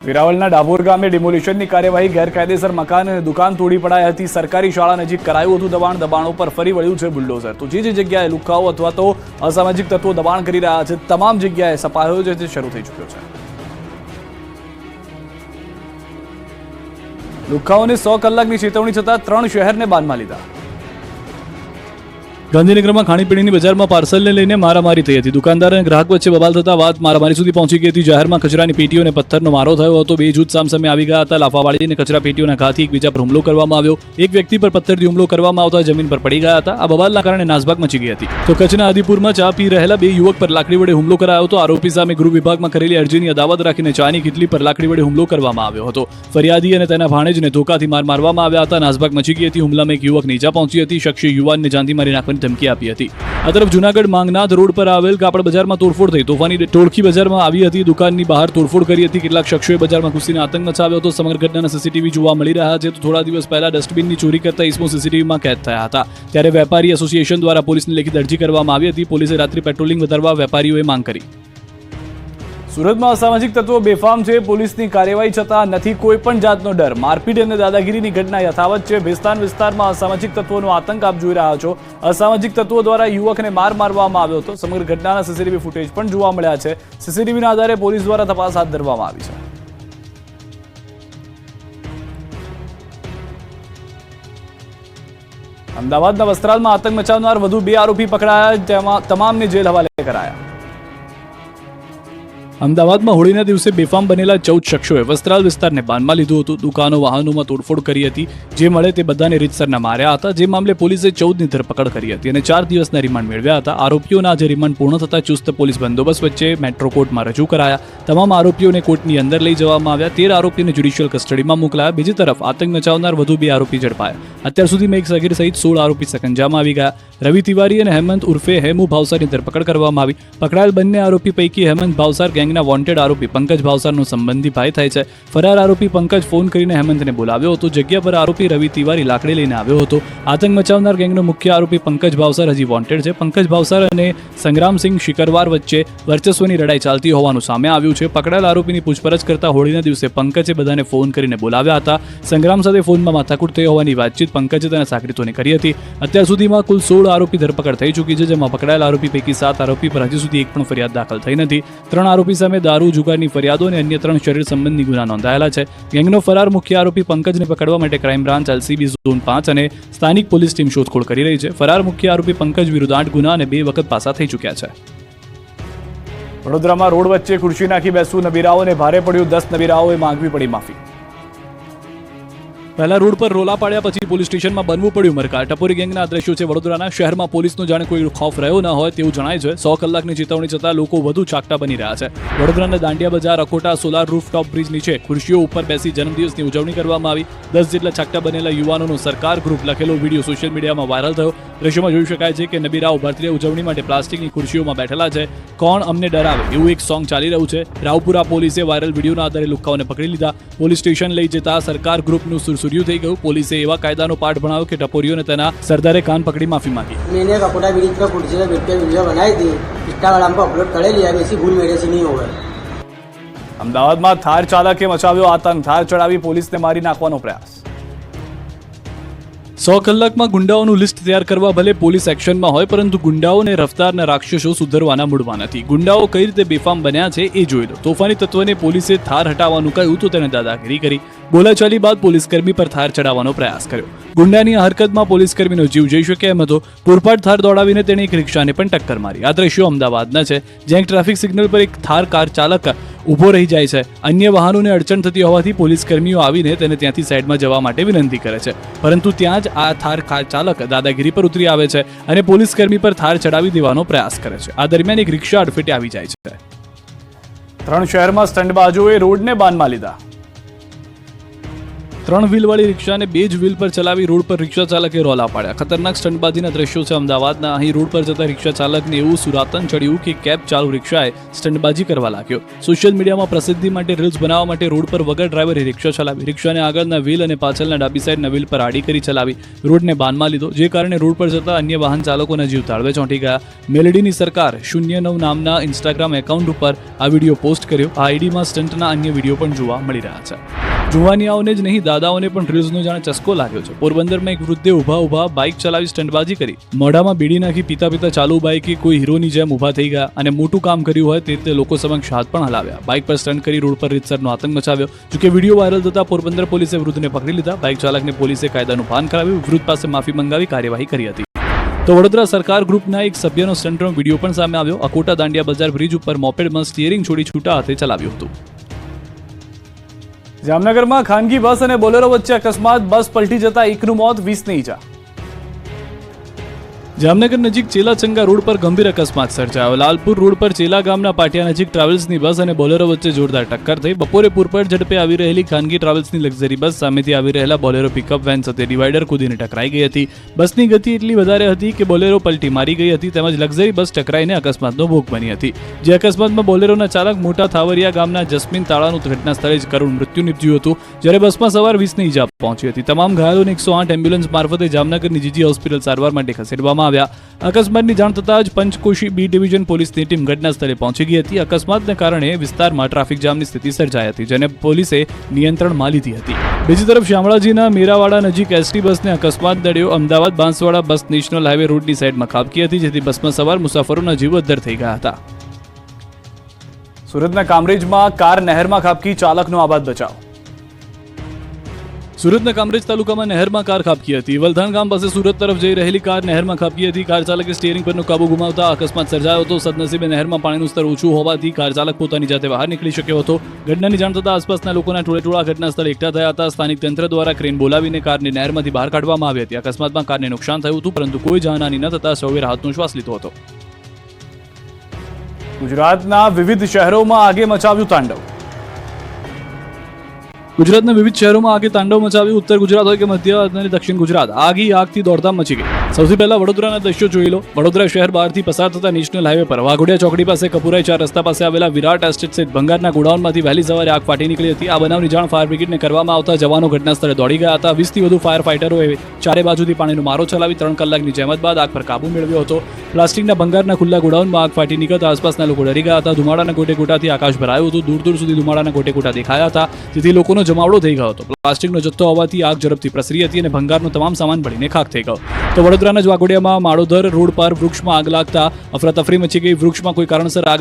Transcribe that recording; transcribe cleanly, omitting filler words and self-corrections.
વેરાવળના ડાભોર ગામે ડિમોલિશનની કાર્યવાહી ગેરકાયદેસર મકાન અને દુકાન તોડી પડાઈ હતી। સરકારી શાળા નજીક કરાયું હતું દબાણ। દબાણો પર ફરી વળ્યું છે બુલડોઝર। તો જે જગ્યાએ લુખ્ખાઓ અથવા તો અસામાજિક તત્વો દબાણ કરી રહ્યા છે તમામ જગ્યાએ સપાયો જે શરૂ થઈ ચૂક્યો છે। લુખ્ખાઓને 100 કલાકની ચેતવણી છતાં 3 શહેરને બાનમાં લીધા। ગાંધીનગરમાં ખાણીપીણીની બજારમાં પાર્સલને લઈને મારામારી થઈ હતી। દુકાનદાર અને ગ્રાહક વચ્ચે બબાલ થતા વાત મારામારી સુધી પહોંચી ગઈ હતી। જાહેરમાં કચરાની પેટીઓને પથ્થરનો મારો થયો હતો। બે જૂથ સામસામે આવી ગયા હતા। લાફાવાળી અને કચરા પેટીઓના ઘાથી એકબીજા પર હુમલો કરવામાં આવ્યો। એક વ્યક્તિ પર પથ્થરથી હુમલો કરવામાં આવતા જમીન પર પડી ગયા હતા। આ બબાલના કારણે નાસભાગ મચી ગઈ હતી। તો કચ્છના આદિપુરમાં ચા પી રહેલા બે યુવક પર લાકડી વડે હુમલો કરાયો હતો। આરોપી સામે ગૃહ વિભાગમાં કરેલી અરજીની અદાવત રાખીને ચાની કિટલી પર લાકડી વડે હુમલો કરવામાં આવ્યો હતો। ફરિયાદી અને તેના ભાણેજને ધોકાથી માર મારવામાં આવ્યા હતા। નાસભાગ મચી ગઈ હતી। હુમલામાં એક યુવકને ઈજા પહોંચી હતી। શખ્સે યુવાનને જાનથી મારી નાખવાની ધમકી આપી હતી। આ તરફ જૂનાગઢ માંગનાથ રોડ પર આવેલ કાપડ બજારમાં તોડફોડ થઈ। તોફાની ટોળકી બજારમાં આવી હતી। દુકાનની બહાર તોડફોડ કરી હતી। કેટલાક શખ્સોએ બજારમાં ઘૂસીને આતંક મચાવ્યો હતો। સમગ્ર ઘટનાના સીસીટીવી જોવા મળી રહ્યા છે। તો થોડા દિવસ પહેલા ડસ્ટબિનની ચોરી કરતા ઇસમો સીસીટીવીમાં કેદ થયા હતા। ત્યારે વેપારી એસોસિએશન દ્વારા પોલીસને લેખિત અરજી કરવામાં આવી હતી। પોલીસે રાત્રિ પેટ્રોલિંગ વધારવા વેપારીઓએ માંગ કરી। સુરતમાં અસામાજિક તત્વો બેફામ છે। પોલીસની કાર્યવાહી છતાં નથી કોઈ પણ જાતનો ડર। મારપીટ અને દાદાગીરીની ઘટના યથાવત છે। ભેસ્તાન વિસ્તારમાં અસામાજિક તત્વોનો આતંક આપ જોઈ રહ્યા છો। અસામાજિક તત્વો દ્વારા યુવકને માર મારવામાં આવ્યો હતો। સમગ્ર ઘટનાના સીસીટીવી ફૂટેજ પણ જોવા મળ્યા છે। સીસીટીવીના આધારે પોલીસ દ્વારા તપાસ હાથ ધરવામાં આવી છે। અમદાવાદના વસ્ત્રાલમાં આતંક મચાવનાર વધુ 2 આરોપી પકડાયા। તેમાં તમામને જેલ હવાલે કરાયા। અમદાવાદમાં હોળીના દિવસે બેફામ બનેલા 14 શખ્સોએ વસ્ત્રાલ વિસ્તારને બાનમાં લીધું હતું। દુકાનો વાહનોમાં તોડફોડ કરી હતી। જે મળે તે બધાને રીતસરના માર્યા હતા। જે મામલે પોલીસે 14ની ધરપકડ કરી હતી અને 4 દિવસના રિમાન્ડ મેળવ્યા હતા। આરોપીઓના આજે રિમાન્ડ પૂર્ણ થતા ચુસ્ત પોલીસ બંદોબસ્ત વચ્ચે મેટ્રો કોર્ટમાં રજૂ કરાયા। તમામ આરોપીઓને કોર્ટની અંદર લઈ જવામાં આવ્યા। 13 આરોપીને જ્યુડિશિયલ કસ્ટડીમાં મોકલાયા। બીજી તરફ આતંક મચાવનાર વધુ 2 આરોપી ઝડપાયા। અત્યાર સુધીમાં એક સગીર સહિત 16 આરોપી સકંજામાં આવી ગયા। રવિ તિવારી અને હેમંત ઉર્ફે હેમુ ભાવસારની ધરપકડ કરવામાં આવી। પકડાયેલ બંને આરોપી પૈકી હેમંત ભાવસાર ગેંગના વોન્ટેડ આરોપી પંકજ ભાવસારનો સંબંધી ભાઈ થાય છે। ફરાર આરોપી પંકજ ફોન કરીને હેમંતને બોલાવ્યો હતો। જગ્યા પર આરોપી રવિ તિવારી લાકડી લઈને આવ્યો હતો। આતંક મચાવનાર ગેંગનો મુખ્ય આરોપી પંકજ ભાવસાર હજી વોન્ટેડ છે। પંકજ ભાવસાર અને સંગ્રામસિંહ શિકરવાર વચ્ચે વર્ચસ્વની લડાઈ ચાલતી હોવાનું સામે આવ્યું છે। પકડાયેલ આરોપીની પૂછપરછ કરતા હોળીના દિવસે પંકજે બધાને ફોન કરીને બોલાવ્યા હતા। સંગ્રામ સાથે ફોનમાં માથાકૂટ થઈ હોવાની વાતચીત પંકજે તેના સાગરીતોને કરી હતી। અત્યાર સુધીમાં કુલ 16 આરોપી ધરપકડ થઈ ચૂકી છે। જેમાં પકડાયેલ આરોપી પૈકી 7 આરોપી પર હજી સુધી એક પણ ફરિયાદ દાખલ થઈ નથી। 3 આરોપી સામે દારૂ જુગારની ફરિયાદો અને અન્ય 3 શરીર સંબંધી ગુના નોંધાયેલા છે। ગેંગનો ફરાર મુખ્ય આરોપી પંકજને પકડવા માટે ક્રાઇમ બ્રાન્ચ LCB ઝોન 5 અને સ્થાનિક પોલીસ ટીમ શોધખોળ કરી રહી છે। ફરાર મુખ્ય આરોપી પંકજ વિરુદ્ધ 8 ગુના અને 2 વખત પાસા થઈ ચૂક્યા છે। વડોદરામાં રોડ વચ્ચે ખુરશી નાખી બેસવું નબીરાઓને ભારે પડ્યું। 10 નબીરાઓએ માંગવી પડી માફી। પહેલા રોડ પર રોલા પાડ્યા પછી પોલીસ સ્ટેશનમાં બનવું પડ્યું મરકાર। ટપોરી ગેંગના દ્રશ્યો છે વડોદરાના। શહેરમાં પોલીસનો જાણે કોઈ ખૌફ રહ્યો ન હોય તેવું જણાય છે। 100 કલાકની ચેતવણી છતાં લોકો વધુ ચાકટા બની રહ્યા છે। વડોદરાના દાંડિયા બજાર, અકોટા, સોલાર રૂફટોપ બ્રિજ નીચે ખુરશીઓ ઉપર બેસી જન્મદિવસની ઉજવણી કરવામાં આવી। 10 જેટલા ચાકટા બનેલા યુવાનોનો સરકાર ગ્રુપ લખેલો વિડીયો સોશિયલ મીડિયામાં વાયરલ થયો। દ્રશ્યોમાં જોઈ શકાય છે કે નબીરાઓ બર્થડે ઉજવણી માટે પ્લાસ્ટિકની ખુરશીઓમાં બેઠેલા છે। કોણ અમને ડરાવે એવું એક સોંગ ચાલી રહ્યું છે। રાવપુરા પોલીસે વાયરલ વિડીયોના આધારે લુખ્ખાઓને પકડી લીધા। પોલીસ સ્ટેશન લઈ જતા સરકાર ગ્રુપનું સુરસુર્યું થઈ ગયું। પોલીસે એવા કાયદાનો પાઠ ભણાવ્યો કે ટપોરીઓને તેના સરદારે कान पकड़ी माफी मांगी। मैंने ककोटा ब्रिज पर कुर्सी पे बैठ के वीडियो बनाई थी। इंस्टाग्राम पर अपलोड कर लिया। ऐसी भूल मेरे से नहीं होगा। અમદાવાદમાં થાર ચાલકે મચાવ્યો આતંક। થાર ચડાવી પોલીસને મારી નાખવાનો પ્રયાસ। 100 કલાકમાં ગુંડાઓનું લિસ્ટ તૈયાર કરવા ભલે પોલીસ એક્શનમાં હોય પરંતુ ગુંડાઓને રફતારના રાક્ષસો સુધરવાના મૂડમાં નથી। ગુંડાઓ કઈ રીતે બેફામ બન્યા છે એ જોઈ લો। તોફાની તત્વને પોલીસે થાર હટાવવાનું કહ્યું તો તેને દાદાગીરી કરી। બોલાચાલી બાદ પોલીસકર્મી પર થાર ચડાવવાનો પ્રયાસ કર્યો। ગુંડાની આ હરકતમાં પોલીસકર્મીનો જીવ જઈ શકે એમ હતો। પૂરપાટ થાર દોડાવીને તેણે એક રિક્ષાને પણ ટક્કર મારી। આ દ્રશ્યો અમદાવાદના છે જ્યાં ટ્રાફિક સિગ્નલ પર એક થાર કાર ચાલક ઊભો રહી જાય છે। અન્ય વાહનોને અડચણ થતી હોવાથી પોલીસકર્મીઓ આવીને તેને ત્યાંથી સાઈડમાં જવા માટે વિનંતી કરે છે પરંતુ ત્યાં જ આ થાર કાર ચાલક દાદાગીરી પર ઉતરી આવે છે અને પોલીસકર્મી પર થાર ચડાવી દેવાનો પ્રયાસ કરે છે। આ દરમિયાન એક રિક્ષા અડફેટે આવી જાય છે। 3 શહેરમાં સ્ટંટબાજોએ રોડને બાનમાં લીધા। 3 વ્હીલવાળી રિક્ષાને 2 જ વ્હીલ પર ચલાવી રોડ પર રિક્ષા ચાલકે રોલા પાડ્યા. ખતરનાક સ્ટંટબાજીના દ્રશ્યો છે અમદાવાદના. અહીં રોડ પર જતા રિક્ષા ચાલકને એવું સુરાતન ચડ્યું કે કેબ ચાલુ રિક્ષાએ સ્ટંટબાજી કરવા લાગ્યો. સોશિયલ મીડિયામાં પ્રસિદ્ધિ માટે રીલ્સ બનાવવા માટે રોડ પર વગર ડ્રાઈવરે રિક્ષા ચલાવી. રિક્ષાને આગળના વ્હીલ અને પાછળના ડાબી સાઈડના વ્હીલ પર આડી કરી ચલાવી રોડને બાનમાં લીધો, જે કારણે રોડ પર જતા અન્ય વાહન ચાલકોના જીવ તાળવે ચોંટી ગયા. મેલેડીની સરકાર 09 નામના ઇન્સ્ટાગ્રામ એકાઉન્ટ ઉપર આ વિડીયો પોસ્ટ કર્યો. આ આઈડીમાં સ્ટંટના અન્ય વિડીયો પણ જોવા મળી રહ્યા છે. જુવાનિયાઓને જ નહીં, દાદાઓને પણ રીલ્સનો જાણે ચસ્કો લાગ્યો છે. પોરબંદરમાં એક વૃદ્ધે ઊભા બાઇક ચલાવી સ્ટંટબાજી કરી. મોઢામાં બીડી નાખી પીતા ચાલુ બાઇકે કોઈ હીરોની જેમ ઊભા થઈ ગયા અને મોટું કામ કર્યું હોય તે રીતે લોકો સમક્ષ હાથ પણ હલાવ્યા. બાઇક પર સ્ટંટ કરી રોડ પર રીતસરનો આતંક મચાવ્યો. જોકે વિડીયો વાયરલ થતા પોરબંદર પોલીસે વૃદ્ધને પકડી લીધા. બાઇક ચાલકને પોલીસે કાયદાનું ભાન કરાવ્યું. વૃદ્ધ પાસે માફી મંગાવી કાર્યવાહી કરી હતી. તો વડોદરા સરકાર ગ્રુપના એક સભ્યનો સ્ટંટનો વિડીયો પણ સામે આવ્યો. અકોટા દાંડિયા બજાર બ્રિજ ઉપર મોપેડમાં સ્ટીયરિંગ છોડી છૂટા હાથે ચલાવ્યું હતું. જામનગરમાં ખાનગી બસ અને બોલેરો વચ્ચે અકસ્માત. બસ પલટી જતા એકનું મોત, 20ને ઈજા. જામનગર નજીક ચેલાચંગા રોડ પર ગંભીર અકસ્માત સર્જાયો. લાલપુર રોડ પર ચેલા ગામના પાટિયા નજીક ટ્રાવેલ્સની બસ અને બોલેરો વચ્ચે જોરદાર ટક્કર થઈ. બપોરે પૂરપર ઝડપે આવી રહેલી ખાનગી ટ્રાવેલ્સની લક્ઝરી બસ સામેથી આવી રહેલા બોલેરો પિકઅપ વેન સાથે ડિવાઈડર કૂદીને ટકરાઈ ગઈ હતી. બસની ગતિ એટલી વધારે હતી કે બોલેરો પલટી મારી ગઈ હતી, તેમજ લક્ઝરી બસ ટકરાઈને અકસ્માતનો ભોગ બની હતી. જે અકસ્માતમાં બોલેરોના ચાલક મોટા થાવરિયા ગામના જસ્મીન તાળાનું ઘટના સ્થળે જ કરુણ મૃત્યુ નીપજ્યું હતું, જ્યારે બસમાં સવાર 20ને ઈજા પહોંચી હતી. તમામ ઘાયલોને 108 એમ્બ્યુલન્સ મારફતે જામનગરની જીજી હોસ્પિટલ સારવાર માટે ખસેડવામાં આવ્યા. અકસ્માતની જાણ થતાં જ પંચકોશી બી ડિવિઝન પોલીસની ટીમ ઘટના સ્થળે પહોંચી ગઈ હતી. અકસ્માતને કારણે વિસ્તારમાં ટ્રાફિક જામની સ્થિતિ સર્જાઈ હતી, જેને પોલીસે નિયંત્રણમાં લીધી હતી. બીજી તરફ શામળાજીના મેરાવાડા નજીક એસટી બસને અકસ્માત નડ્યો. અમદાવાદ બાંસવાડા બસ નેશનલ હાઈવે રોડની સાઈડમાં ખાબકી હતી, જેથી બસમાં સવાર મુસાફરોના જીવ અદ્ધર થઈ ગયા હતા. સુરતના કામરેજમાં કાર નહેરમાં ખાબકી, ચાલકનો આબાદ બચાવ. સુરતના કામરેજ તાલુકામાં નહેરમાં કાર ખાબકી હતી. વલથાણ ગામ પાસે સુરત તરફ જઈ રહેલી કાર નહેરમાં ખાબકી હતી. કાર ચાલકે સ્ટીયરિંગ પરનો કાબુ ગુમાવતા અકસ્માત સર્જાયો હતો. સદનસીબે નહેરમાં પાણીનું સ્તર ઓછું હોવાથી કાર ચાલક પોતાની જાતે બહાર નીકળી શક્યો હતો. ઘટનાની જાણ થતાં આસપાસના લોકોના ટોળેટોળા ઘટના સ્થળે એકઠા થયા હતા. સ્થાનિક તંત્ર દ્વારા ક્રેન બોલાવીને કારને નહેરમાંથી બહાર કાઢવામાં આવી હતી. અકસ્માતમાં કારને નુકસાન થયું હતું, પરંતુ કોઈ જાનહાની ન થતાં સૌએ રાહતનો શ્વાસ લીધો હતો. ગુજરાતના વિવિધ શહેરોમાં આગે મચાવ્યું તાંડવ. ગુજરાતના વિવિધ શહેરોમાં આગે તાંડવ મચાવ્યું. ઉત્તર ગુજરાત હોય કે મધ્ય અને દક્ષિણ ગુજરાત, આગથી દોડધામ મચી ગઈ. સૌથી પહેલા વડોદરાના દ્રશ્યો જોઈ લો. વડોદરા શહેર બહારથી પસાર થતા નેશનલ હાઈવે પર વાઘોડિયા ચોકડી પાસે કપુરાઈ 4 રસ્તા પાસે આવેલા વિરાટ એસ્ટેટ સહિત ભંગારના ગોડાઉનમાંથી વહેલી સવારે આગ ફાટી નીકળી હતી. આ બનાવની જાણ ફાયર બ્રિગેડને કરવામાં આવતા જવાનો ઘટના સ્થળે દોડી ગયા હતા. 20થી વધુ ફાયર ફાઈટરોએ ચારે બાજુથી પાણીનો મારો ચલાવી 3 કલાકની જહેમત બાદ આગ પર કાબુ મેળવ્યો હતો. પ્લાસ્ટિકના ભંગારના ખુલ્લા ગોડાઉનમાં આગ ફાટી નીકળતા આસપાસના લોકો ડરી ગયા હતા. ધુમાડાના ગોટેગોટાથી આકાશ ભરાયું હતું. દૂર સુધી ધુમાડાના ગોટેગોટા દેખાયા હતા, જેથી લોકોનો જમાવડો થઈ ગયો હતો. પ્લાસ્ટિકનો જથ્થો હોવાથી આગ ઝડપથી પ્રસરી હતી અને ભંગારનો તમામ સામાન બળીને ખાખ થઈ ગયો. તો વડોદરાના જ વાઘોડિયામાં માળોદર રોડ પર વૃક્ષમાં આગ લાગતા અફરાતફરી મચી ગઈ. વૃક્ષમાં કોઈ કારણસર આગ